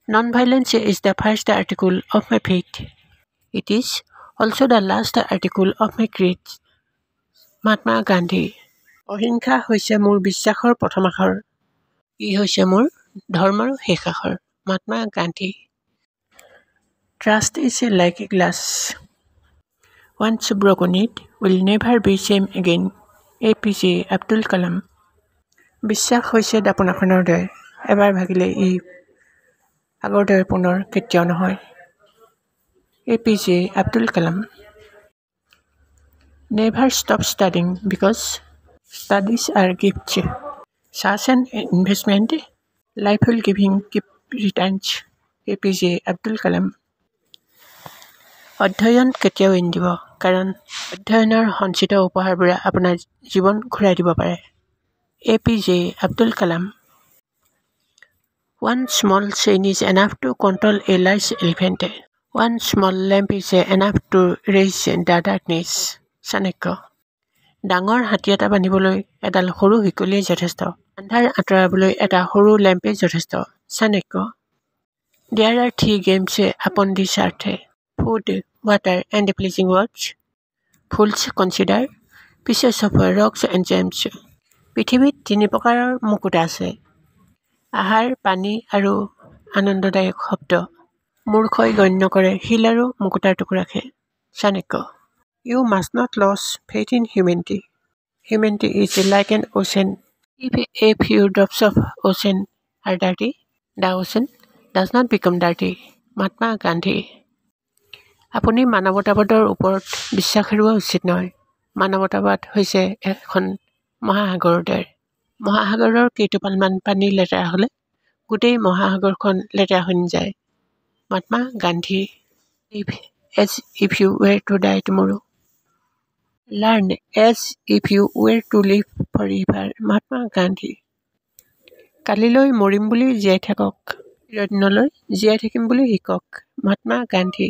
Non-violence is the first article of my faith. It is also the last article of my creed. Mahatma Gandhi. অহিংসা হৈছে মোৰ বিশ্বাসৰ প্ৰথম আখৰ। ই হৈছে মোৰ ধৰ্মৰ শেষ আখৰ। Mahatma Gandhi. Trust is like a glass. Once broken it will never be same again. APJ Abdul Kalam. বিশ্বাস হৈছে দাপোন এখনৰ দৰে। এবাৰ ভাগিলে ই আগৰ দৰে পুনৰ কেতিয়াও নহয়। APJ Abdul Kalam. Never stop studying because studies are gifts. Such an investment, life will giving keep returns. APJ Abdul Kalam. অধ্যয়ন কেতিয়াও এৰি দিব কাৰণ অধ্যয়নৰ সঞ্চিত উপহাৰবোৰে আপোনাৰ জীৱন ঘূৰাই দিব পাৰে। APJ Abdul Kalam. One small chain is enough to control a large elephant. One small lamp is enough to raise the darkness. Chanakya. ডাঙৰ হাতী এটা বান্ধিবলৈ এডাল সৰু শিকলিয়ে যথেষ্ট। আন্ধাৰ আঁতৰাবলৈ এটা সৰু লেম্পে যথেষ্ট। Chanakya. There are three games upon this earth: food, water, and pleasing words. Fools consider pieces of rocks and gems. পৃথিৱীত তিনি প্ৰকাৰৰ মুকুতা আছে: আহাৰ, পানী আৰু আনন্দদায়ক শব্দ। মূৰ্খই গণ্য কৰে শিল আৰু মুকুতাৰ টুকুৰাকে। Chanakya. You must not lose faith in humanity. Humanity is like an ocean. If a few drops of ocean are dirty, the ocean does not become dirty. Mahatma Gandhi. আপুনি মানৱতাবাদৰ ওপৰত বিশ্বাস হেৰুওৱা উচিত নহয়। মানৱতাবাদ হৈছে এখন মহাসাগৰৰ দৰে। মহাসাগৰৰ কেইটোপালমান পানী লেতেৰা হ'লে গোটেই মহাসাগৰখন লেতেৰা হৈ নাযায়। Mahatma Gandhi. Live as if you were to die tomorrow. Learn as if you were to live forever. Mahatma Gandhi. কালিলৈ মৰিম বুলি জীয়াই থাকক, চিৰদিনলৈ জীয়াই থাকিম বুলি শিকক। মহাত্মা গান্ধী।